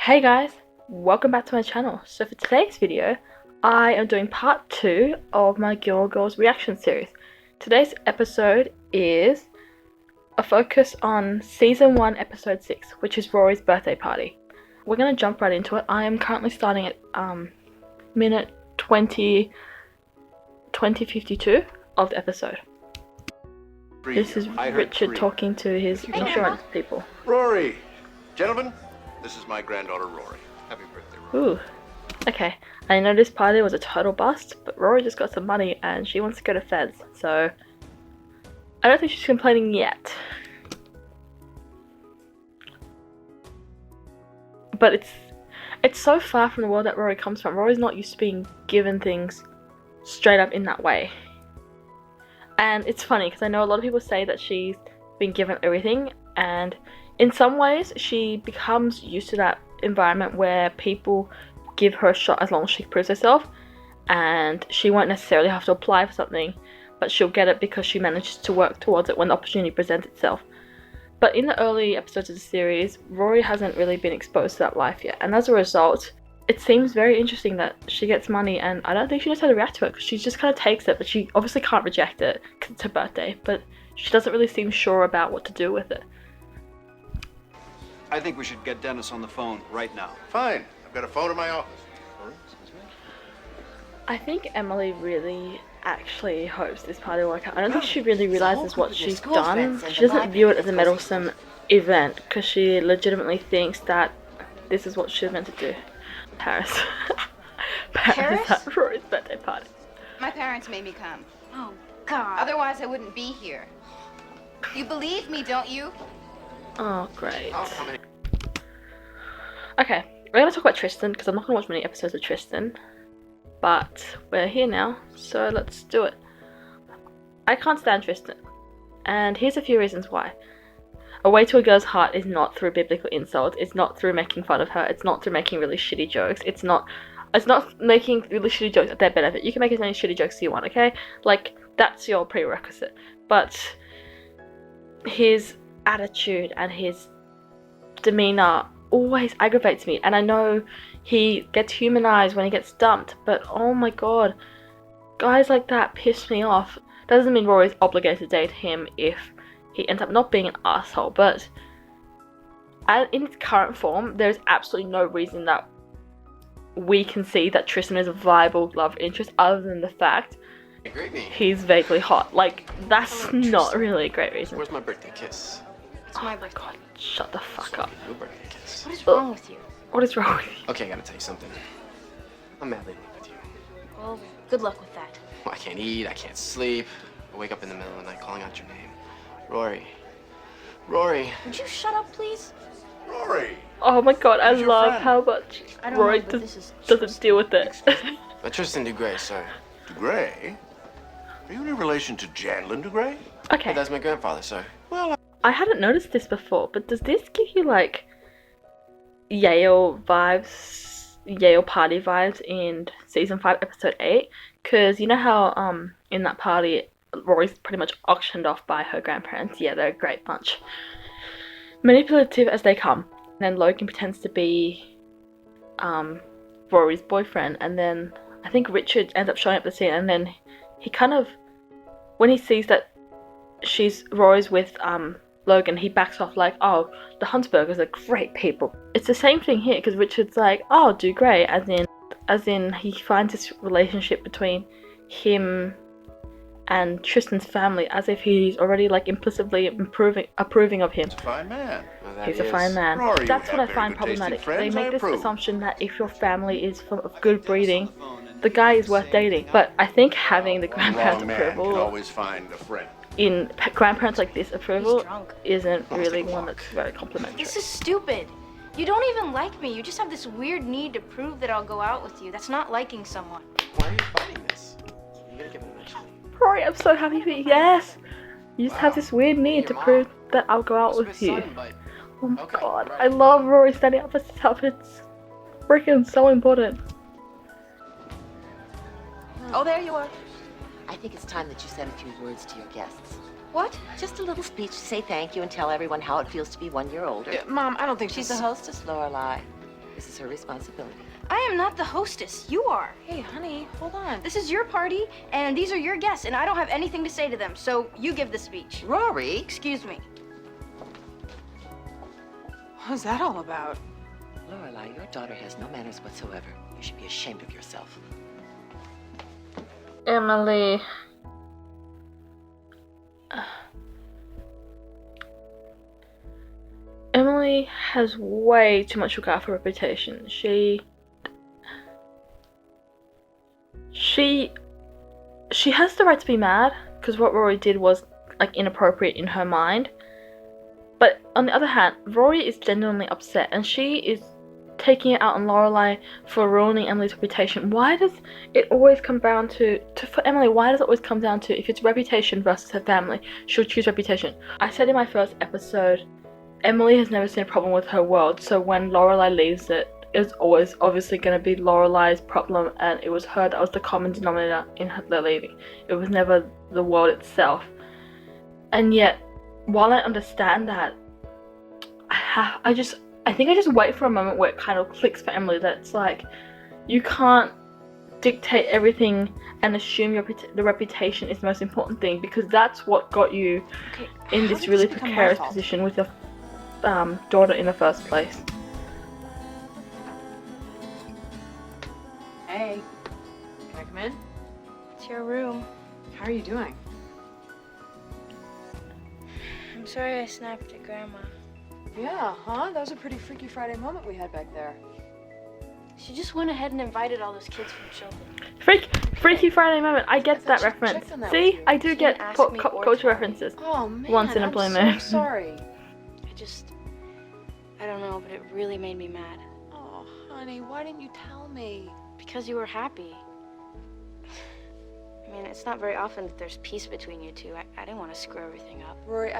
Hey guys, welcome back to my channel. So for today's video, I am doing part 2 of my Gilmore Girls reaction series. Today's episode is a focus on season 1 episode 6, which is Rory's birthday party. We're going to jump right into it. I am currently starting at minute 20:52 of the episode. This is Richard talking to his insurance people. Rory! Gentlemen, this is my granddaughter Rory. Happy birthday, Rory. Ooh. Okay, I know this party was a total bust, but Rory just got some money and she wants to go to Feds, so I don't think she's complaining yet. But it's so far from the world that Rory comes from. Rory's not used to being given things straight up in that way. And it's funny because I know a lot of people say that she's been given everything, and in some ways she becomes used to that environment where people give her a shot as long as she proves herself, and she won't necessarily have to apply for something, but she'll get it because she manages to work towards it when the opportunity presents itself. But in the early episodes of the series, Rory hasn't really been exposed to that life yet, and as a result, it seems very interesting that she gets money, and I don't think she knows how to react to it because she just kind of takes it, but she obviously can't reject it because it's her birthday, but she doesn't really seem sure about what to do with it. I think we should get Dennis on the phone right now. Fine. I've got a phone in my office. I think Emily really actually hopes this party will work out. I don't think she really realizes what she's done. She doesn't view it as a meddlesome event because she legitimately thinks that this is what she's meant to do. Paris. Paris is at Rory's birthday party. My parents made me come. Oh, God. Otherwise, I wouldn't be here. You believe me, don't you? Oh, great. Okay, we're going to talk about Tristan because I'm not going to watch many episodes of Tristan. But we're here now, so let's do it. I can't stand Tristan. And here's a few reasons why. A way to a girl's heart is not through biblical insult. It's not through making fun of her. It's not through making really shitty jokes. It's not making really shitty jokes at their benefit. You can make as many shitty jokes as you want, okay? Like, that's your prerequisite. But his attitude and his demeanor always aggravates me. And I know he gets humanized when he gets dumped, but oh my god, guys like that piss me off. Doesn't mean Rory's obligated to date him if he ends up not being an asshole, but in its current form, there's absolutely no reason that we can see that Tristan is a viable love interest other than the fact he's vaguely hot. Like, that's not really a great reason. Where's my birthday kiss? It's my birthday. God, shut the fuck up. Your birthday kiss. What is wrong with you? What is wrong with you? Okay, I gotta tell you something. I'm madly in love with you. Well, good luck with that. Well, I can't eat, I can't sleep. I wake up in the middle of the night calling out your name. Rory. Rory. Would you shut up, please? Rory! Oh my god, I Who's your love friend? how much I don't Rory know, but this is doesn't deal with it. Tristan DuGray, sir. DuGray? Are you in relation to Janlin DuGray? Okay, That's my grandfather, sir. Well, I hadn't noticed this before, but does this give you like Yale vibes, Yale party vibes in season 5 episode 8? Because you know how in that party Rory's pretty much auctioned off by her grandparents. Yeah, they're a great bunch. Manipulative as they come. And then Logan pretends to be Rory's boyfriend, and then I think Richard ends up showing up at the scene, and then he kind of, when he sees that Rory's with Logan, he backs off like, oh, the Huntsbergers are great people. It's the same thing here because Richard's like, oh, DuGray, as in he finds this relationship between him and Tristan's family as if he's already like implicitly approving of him. he's a fine man. Well, He's a fine man. Rory, you That's what have I very find good tasting problematic. friends, They I make this approve. assumption that if your family is of good breeding, the guy is worth dating. But I think having the grandparents' Wrong man can approval always find a friend. in grandparents like this approval He's drunk. isn't really one that's very complimentary. This is stupid. You don't even like me. You just have this weird need to prove that I'll go out with you. That's not liking someone. Why are you fighting this? You gotta give him a mention. Rory, I'm so happy for you. Yes! You just have this weird need to prove that I'll go out with you. Oh my Okay, god, right. I love Rory standing up for stuff. It's freaking so important. Oh, there you are. I think it's time that you said a few words to your guests. What? Just a little speech to say thank you and tell everyone how it feels to be 1 year older. Mom, I don't think She's the hostess, Lorelai. This is her responsibility. I am not the hostess. You are. Hey, honey, hold on. This is your party, and these are your guests, and I don't have anything to say to them, so you give the speech. Rory! Excuse me. What was that all about? Lorelai, your daughter has no manners whatsoever. You should be ashamed of yourself. Emily. Emily has way too much regard for reputation. She has the right to be mad because what Rory did was like inappropriate in her mind. But on the other hand, Rory is genuinely upset and she is taking it out on Lorelai for ruining Emily's reputation. Why does it always come down to for Emily, why does it always come down to if it's reputation versus her family, she'll choose reputation. I said in my first episode, Emily has never seen a problem with her world, so when Lorelai leaves it, it's always obviously going to be Lorelai's problem, and it was her that was the common denominator in her leaving. It was never the world itself. And yet, while I understand that, I think I just wait for a moment where it kind of clicks for Emily that it's like, you can't dictate everything and assume the reputation is the most important thing, because that's what got you in this really precarious position with your daughter in the first place. Hey, can I come in? It's your room. How are you doing? I'm sorry I snapped at Grandma. Yeah, huh? That was a pretty Freaky Friday moment we had back there. She just went ahead and invited all those kids from Chilton. Freaky Friday moment. I get that reference. See, I do get pop culture references. Oh man, once in a blue moon. I'm so sorry. I don't know, but it really made me mad. Oh, honey, why didn't you tell me? Because you were happy. I mean, it's not very often that there's peace between you two. I didn't want to screw everything up. Rory,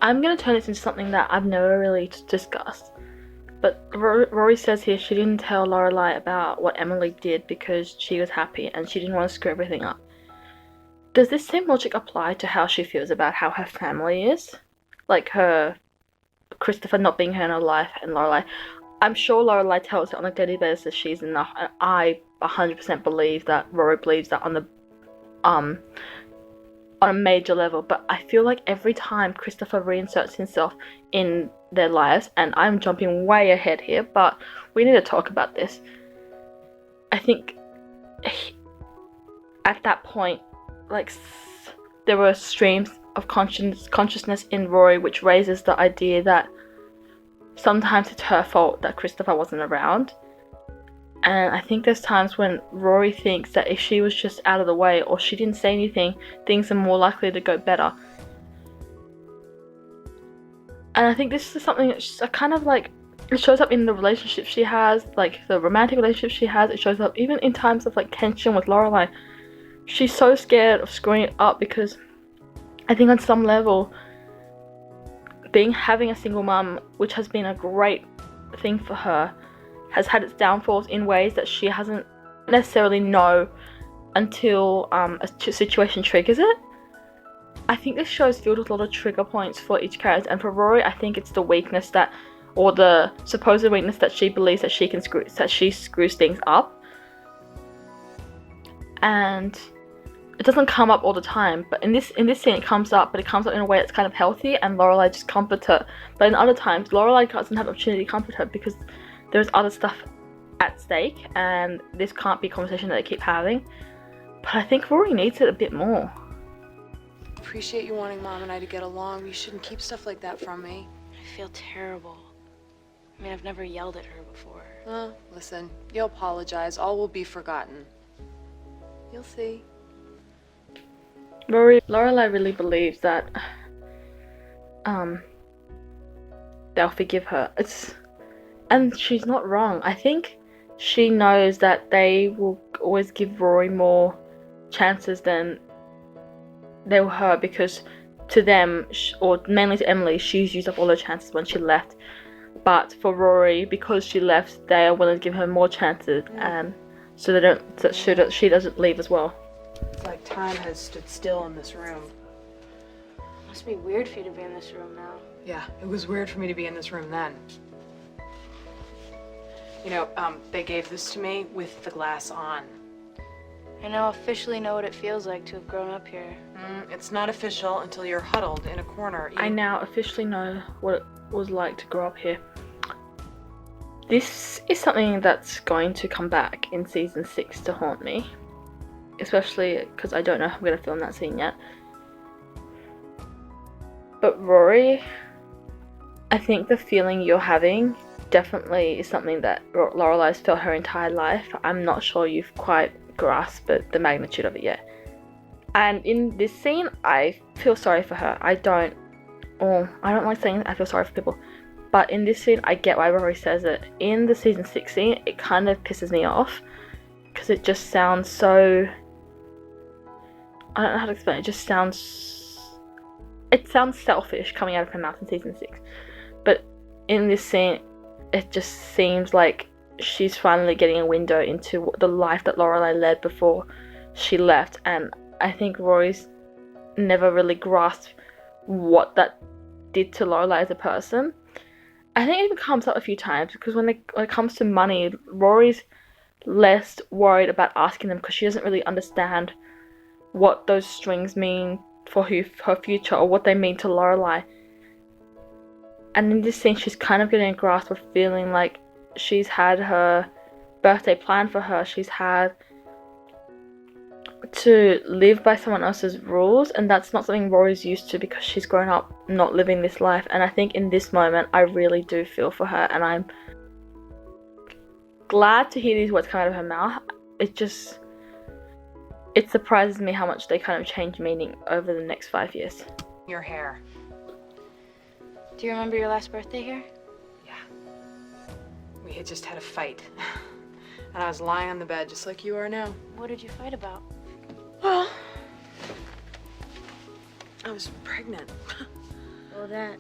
I'm going to turn this into something that I've never really discussed. But Rory says here she didn't tell Lorelai about what Emily did because she was happy and she didn't want to screw everything up. Does this same logic apply to how she feels about how her family is? Like Christopher not being her in her life and Lorelai. I'm sure Lorelai tells her on a daily basis she's enough, and I 100% believe that Rory believes that on a major level, but I feel like every time Christopher reinserts himself in their lives, and I'm jumping way ahead here, but we need to talk about this. I think at that point, like, there were streams of consciousness in Rory which raises the idea that sometimes it's her fault that Christopher wasn't around. And I think there's times when Rory thinks that if she was just out of the way or she didn't say anything, things are more likely to go better. And I think this is something that's kind of like, it shows up in the relationships she has, like the romantic relationships she has. It shows up even in times of like tension with Lorelai. She's so scared of screwing it up because I think on some level, having a single mum, which has been a great thing for her, has had its downfalls in ways that she hasn't necessarily know until a situation triggers it. I think this show is filled with a lot of trigger points for each character, and for Rory, I think it's the weakness that, or the supposed weakness that she believes that she screws things up. And it doesn't come up all the time, but in this scene it comes up, but it comes up in a way that's kind of healthy, and Lorelai just comforts her. But in other times, Lorelai doesn't have the opportunity to comfort her because there's other stuff at stake, and this can't be a conversation that they keep having. But I think Rory needs it a bit more. Appreciate you wanting Mom and I to get along. You shouldn't keep stuff like that from me. I feel terrible. I mean, I've never yelled at her before. Listen, you'll apologize. All will be forgotten. You'll see. Lorelai really believes that they'll forgive her. And she's not wrong. I think she knows that they will always give Rory more chances than they were her, because to them, or mainly to Emily, she's used up all her chances when she left. But for Rory, because she left, they are willing to give her more chances, and so she doesn't leave as well. It's like time has stood still in this room. It must be weird for you to be in this room now. Yeah, it was weird for me to be in this room then. You know, they gave this to me with the glass on. I now officially know what it feels like to have grown up here. It's not official until you're huddled in a corner. I now officially know what it was like to grow up here. This is something that's going to come back in season 6 to haunt me. Especially because I don't know if I'm going to film that scene yet. But Rory, I think the feeling you're having definitely is something that Lorelai's felt her entire life. I'm not sure you've quite grasped the magnitude of it yet. And in this scene, I feel sorry for her. I don't like saying I feel sorry for people. But in this scene, I get why Rory says it. In the season 6 scene, it kind of pisses me off. Because it just sounds so... I don't know how to explain it. It just sounds... It sounds selfish coming out of her mouth in season 6. But in this scene, it just seems like she's finally getting a window into the life that Lorelai led before she left. And I think Rory's never really grasped what that did to Lorelai as a person. I think it even comes up a few times because when it comes to money, Rory's less worried about asking them because she doesn't really understand what those strings mean for her future or what they mean to Lorelai. And in this scene, she's kind of getting a grasp of feeling like she's had her birthday planned for her. She's had to live by someone else's rules, and that's not something Rory's used to because she's grown up not living this life. And I think in this moment, I really do feel for her, and I'm glad to hear these words come out of her mouth. It surprises me how much they kind of change meaning over the next 5 years. Your hair. Do you remember your last birthday here? Yeah. We had just had a fight. And I was lying on the bed just like you are now. What did you fight about? Well, I was pregnant. Oh, that.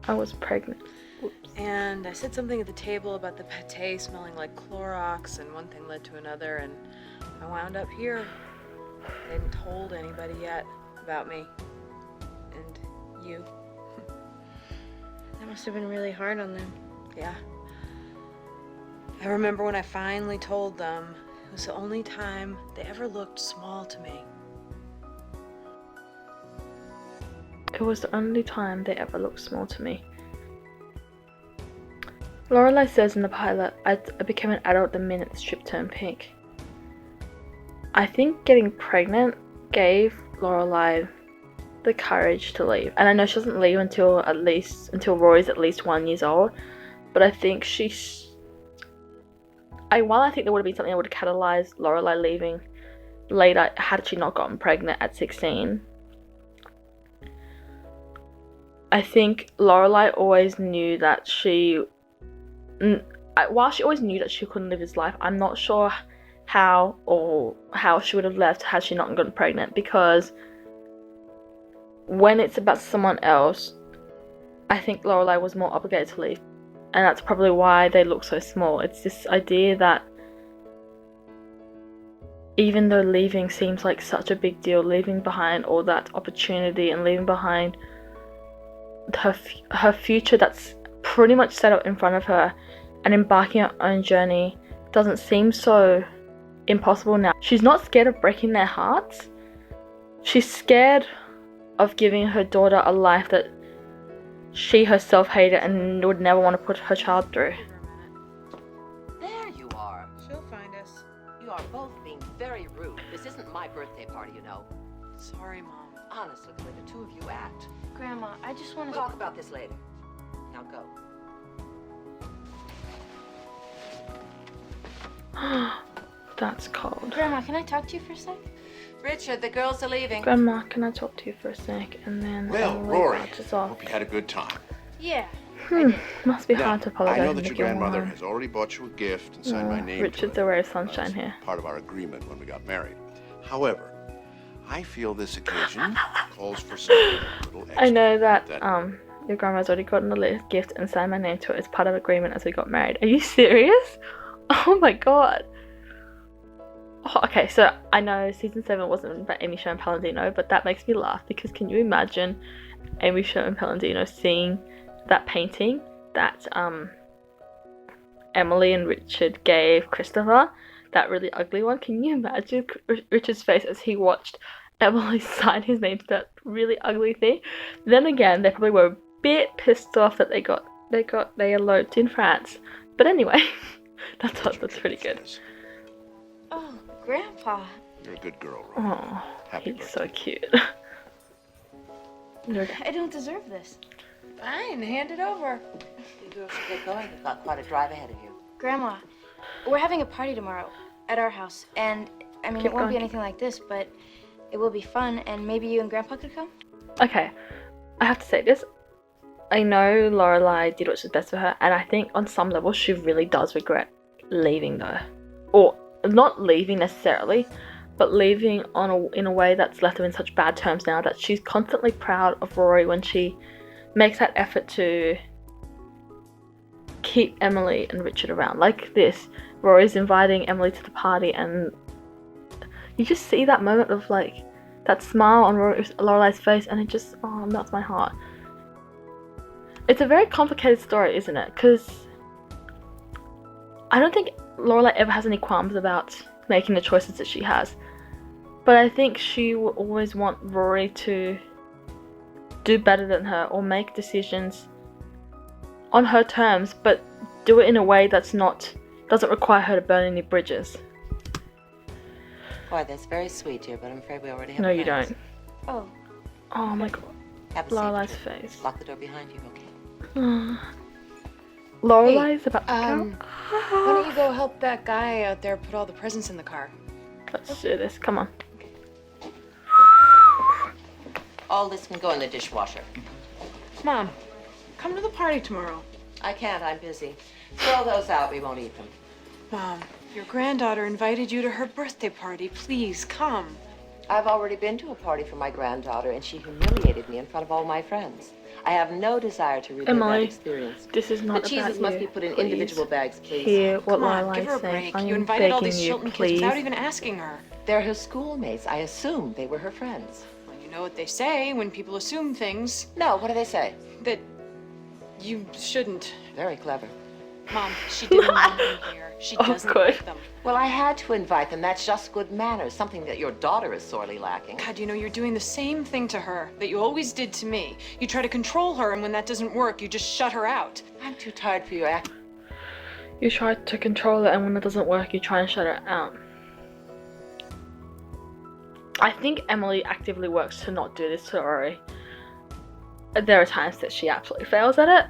I was pregnant. Whoops. And I said something at the table about the pate smelling like Clorox, and one thing led to another, and I wound up here. I hadn't told anybody yet about me. And you. That must have been really hard on them. Yeah. I remember when I finally told them, it was the only time they ever looked small to me. It was the only time they ever looked small to me. Lorelai says in the pilot, I became an adult the minute the strip turned pink. I think getting pregnant gave Lorelai the courage to leave. And I know she doesn't leave until Rory's at least 1 year old. But I think while I think there would have been something that would have catalyzed Lorelai leaving later had she not gotten pregnant at 16. I think Lorelai always knew that while she always knew that she couldn't live this life, I'm not sure how she would have left had she not gotten pregnant, because when it's about someone else, I think Lorelai was more obligated to leave. And that's probably why they look so small. It's this idea that even though leaving seems like such a big deal, leaving behind all that opportunity and leaving behind her future that's pretty much set up in front of her and embarking on her own journey doesn't seem so impossible now. She's not scared of breaking their hearts. She's scared of giving her daughter a life that she herself hated and would never want to put her child through. There you are. She'll find us. You are both being very rude. This isn't my birthday party, you know. Sorry, Mom. Honestly, the way the two of you act. Grandma, I just want We'll to... talk about this later. Now go. That's cold. Grandma, can I talk to you for a sec? Richard, the girls are leaving. Grandma, can I talk to you for a sec? And then Well, I'll leave Rory, Archers off. hope you had a good time. Yeah. Must be Now, hard to apologize. I know to that your Gilmore. grandmother has already bought you a gift and signed my name Richard's to it. a ray of sunshine That's here. part of our agreement when we got married. However, I feel this occasion calls for something a little extra. I know that your grandma's already gotten a gift and signed my name to it as part of agreement as we got married. Are you serious? Oh my god. Oh, okay, so I know season 7 wasn't about Amy Sherman Palladino, but that makes me laugh because can you imagine Amy Sherman Palladino seeing that painting that Emily and Richard gave Christopher, that really ugly one. Can you imagine Richard's face as he watched Emily sign his name to that really ugly thing? Then again, they probably were a bit pissed off that they eloped in France. But anyway, that's pretty good. Oh, Grandpa. You're a good girl, Rory. Oh, Happy he's so birthday. cute. I don't deserve this. Fine, hand it over. You girls should get going. You've got quite a drive ahead of you. Grandma, we're having a party tomorrow at our house. And, I mean, Keep it won't be going. anything like this, but it will be fun. And maybe you and Grandpa could come? Okay, I have to say this. I know Lorelai did what's best for her, and I think on some level she really does regret leaving though. Or not leaving necessarily, but leaving in a way that's left her in such bad terms now that she's constantly proud of Rory when she makes that effort to keep Emily and Richard around. Like this, Rory's inviting Emily to the party, and you just see that moment of like that smile on Lorelai's face, and it just melts my heart. It's a very complicated story, isn't it? Because I don't think Lorelai ever has any qualms about making the choices that she has, but I think she will always want Rory to do better than her or make decisions on her terms, but do it in a way doesn't require her to burn any bridges. Boy, that's very sweet, dear, but I'm afraid we already have No, you plans. don't. Oh, Oh my god. Have a seat, Lorelai's dear. face. Lock the door behind you, okay? Lorelai's about to Why come. don't you go help that guy out there put all the presents in the car? Let's do this. Come on. All this can go in the dishwasher. Mom, come to the party tomorrow. I can't, I'm busy. Throw those out, we won't eat them. Mom, your granddaughter invited you to her birthday party. Please, come. I've already been to a party for my granddaughter, and she humiliated me in front of all my friends. I have no desire to relive that Emily, experience. this is The not cheeses about must you. be put in Please individual bags, please. hear what Come on, give her Lorelai's a saying. break. I'm You invited all begging these you, Shilton kids please. without even asking her. They're her schoolmates. I assume they were her friends. Well, you know what they say when people assume things. No, what do they say? That you shouldn't. Very clever. Mom, she didn't want them here. She Oh, doesn't good. like them. Well, I had to invite them. That's just good manners, something that your daughter is sorely lacking. God, you know, you're doing the same thing to her that you always did to me. You try to control her, and when that doesn't work, you just shut her out. I'm too tired for your act. You try to control it, and when it doesn't work, you try and shut it out. I think Emily actively works to not do this to Rory. There are times that she absolutely fails at it.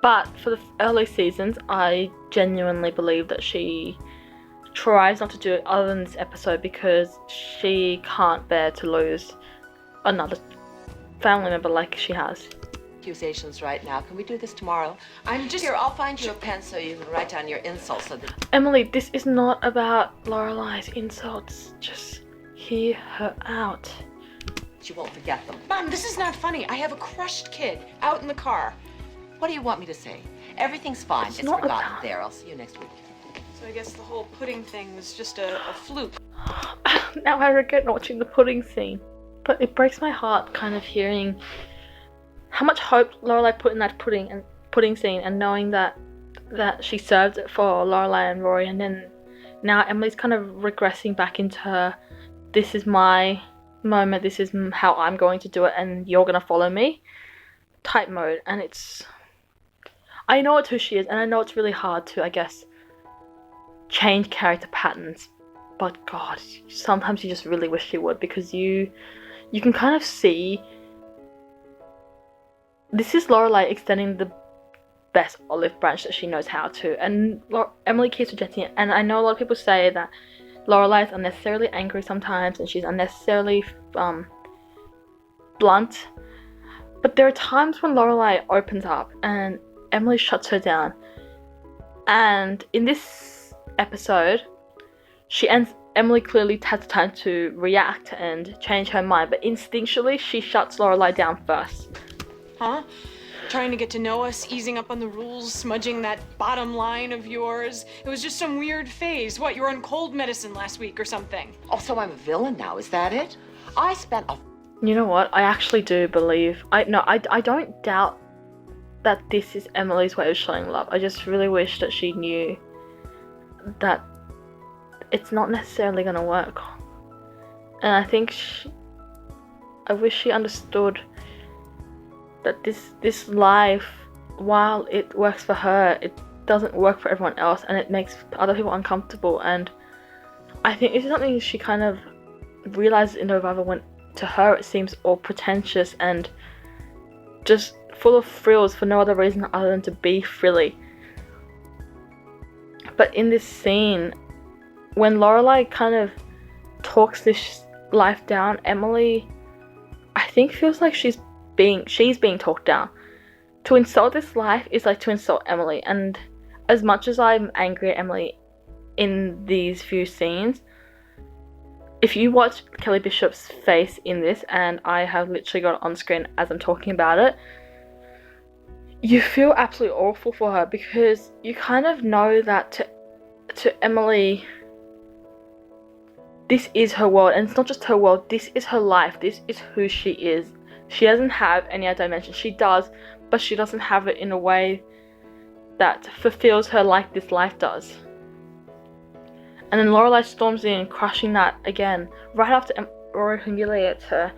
But for the early seasons, I genuinely believe that she tries not to do it other than this episode because she can't bear to lose another family member like she has. Accusations right now. Can we do this tomorrow? I'm just... Here, I'll find you a pen so you can write down your insults so that... Emily, this is not about Lorelai's insults. Just hear her out. you won't forget them. Mom, this is not funny. I have a crushed kid out in the car. What do you want me to say? Everything's fine. It's It's not forgotten. about- There, I'll see you next week. So I guess the whole pudding thing was just a fluke. Now I regret not watching the pudding scene. But it breaks my heart kind of hearing how much hope Lorelai put in that pudding scene, and knowing that she served it for Lorelai and Rory, and then now Emily's kind of regressing back into her, this is my moment, this is how I'm going to do it, and you're going to follow me type mode. And it's, I know it's who she is, and I know it's really hard to, I guess, change character patterns, but God, sometimes you just really wish you would, because you can kind of see this is Lorelai extending the best olive branch that she knows how to, and Emily keeps rejecting it. And I know a lot of people say that Lorelai is unnecessarily angry sometimes, and she's unnecessarily blunt, but there are times when Lorelai opens up and Emily shuts her down. And in this episode, Emily clearly has time to react and change her mind, but instinctually she shuts Lorelai down first. Huh? Trying to get to know us, easing up on the rules, smudging that bottom line of yours. It was just some weird phase. What, you were on cold medicine last week or something? Oh, so I'm a villain now, is that it? I spent a... You know what? I actually do believe. I don't doubt that this is Emily's way of showing love. I just really wish that she knew that it's not necessarily going to work. And I think I wish she understood that this life, while it works for her, it doesn't work for everyone else, and it makes other people uncomfortable. And I think this is something she kind of realizes in the revival, when to her it seems all pretentious and just full of frills for no other reason other than to be frilly. But in this scene, when Lorelai kind of talks this life down, Emily, I think, feels like she's being talked down. To insult this life is like to insult Emily. And as much as I'm angry at Emily in these few scenes, if you watch Kelly Bishop's face in this, and I have literally got it on screen as I'm talking about it, you feel absolutely awful for her, because you kind of know that to Emily, this is her world, and it's not just her world, this is her life, this is who she is. She doesn't have any other dimension. She does, but she doesn't have it in a way that fulfills her like this life does. And then Lorelai storms in, crushing that again, right after Rory humiliates her.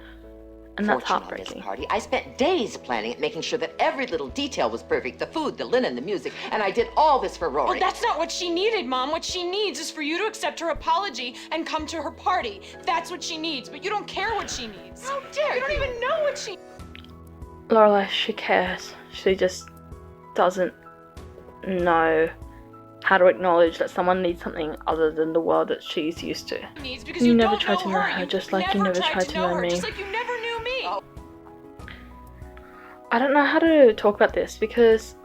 And that's heartbreaking. On this party, I spent days planning it, making sure that every little detail was perfect. The food, the linen, the music, and I did all this for Rory. Well, that's not what she needed, Mom. What she needs is for you to accept her apology and come to her party. That's what she needs, but you don't care what she needs. How dare you? You don't even know what she... Lorelai, she cares. She just doesn't know how to acknowledge that someone needs something other than the world that she's used to. Because you never tried to know her, just like you never tried to know me. Just like you never knew me. Oh. I don't know how to talk about this, because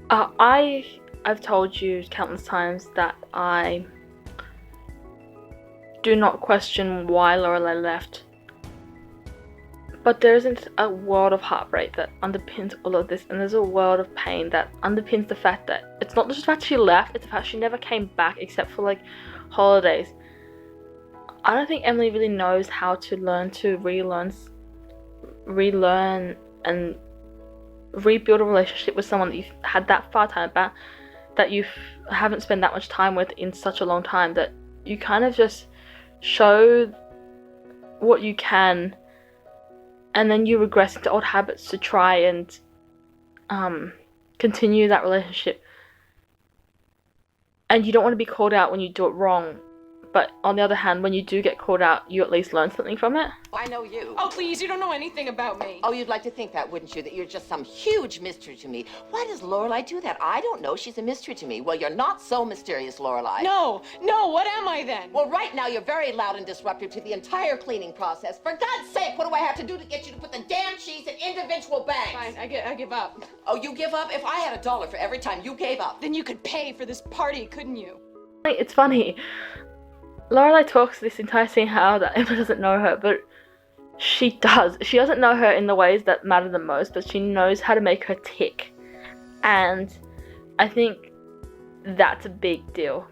I've told you countless times that I do not question why Lorelai left. But there isn't a world of heartbreak that underpins all of this, and there's a world of pain that underpins the fact that it's not just the fact she left, it's the fact she never came back except for like holidays. I don't think Emily really knows how to learn to relearn and rebuild a relationship with someone that you've had that far time about, that you haven't spent that much time with in such a long time, that you kind of just show what you can, and then you regress into old habits to try and continue that relationship. And you don't want to be called out when you do it wrong. But on the other hand, when you do get called out, you at least learn something from it. I know you. Oh, please, you don't know anything about me. Oh, you'd like to think that, wouldn't you? That you're just some huge mystery to me. Why does Lorelai do that? I don't know. She's a mystery to me. Well, you're not so mysterious, Lorelai. No, what am I then? Well, right now, you're very loud and disruptive to the entire cleaning process. For God's sake, what do I have to do to get you to put the damn cheese in individual bags? Fine, I give up. Oh, you give up? If I had $1 for every time you gave up. Then you could pay for this party, couldn't you? It's funny. Lorelai talks this entire scene how that Emma doesn't know her, but she does. She doesn't know her in the ways that matter the most, but she knows how to make her tick. And I think that's a big deal.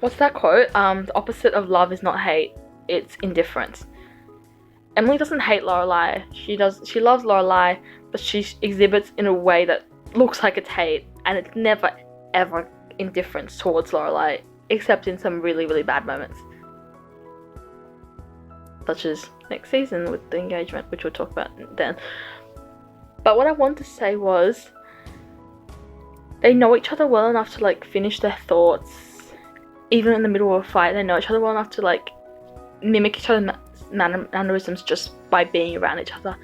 What's that quote? The opposite of love is not hate, it's indifference. Emily doesn't hate Lorelai. She loves Lorelai, but she exhibits in a way that looks like it's hate, and it's never ever indifference towards Lorelai, except in some really, really bad moments. Such as next season with the engagement, which we'll talk about then. But what I wanted to say was, they know each other well enough to like finish their thoughts, even in the middle of a fight. They know each other well enough to like mimic each other's mannerisms just by being around each other.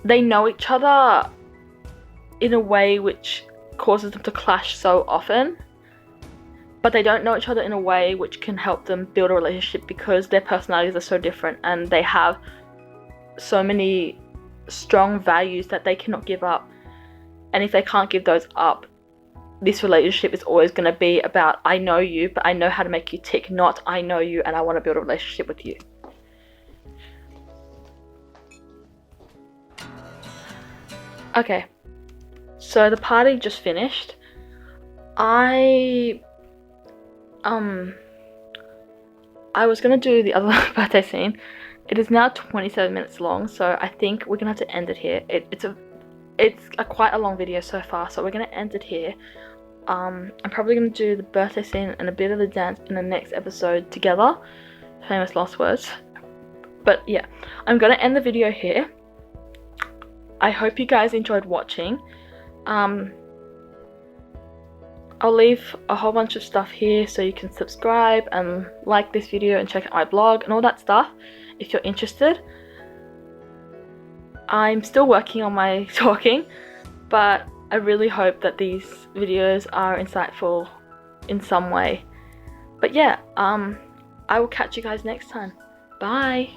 They know each other in a way which causes them to clash so often, but they don't know each other in a way which can help them build a relationship, because their personalities are so different and they have so many strong values that they cannot give up. And if they can't give those up, this relationship is always going to be about, I know you, but I know how to make you tick, not I know you and I want to build a relationship with you. Okay, so the party just finished. I was gonna do the other birthday scene It is now 27 minutes long, so I think we're gonna have to end it here. It's quite a long video so far, so we're gonna end it here. I'm probably gonna do the birthday scene and a bit of the dance in the next episode together. Famous last words. But yeah, I'm gonna end the video here. I hope you guys enjoyed watching. I'll leave a whole bunch of stuff here so you can subscribe and like this video and check out my blog and all that stuff if you're interested. I'm still working on my talking, but I really hope that these videos are insightful in some way. But yeah, I will catch you guys next time. Bye!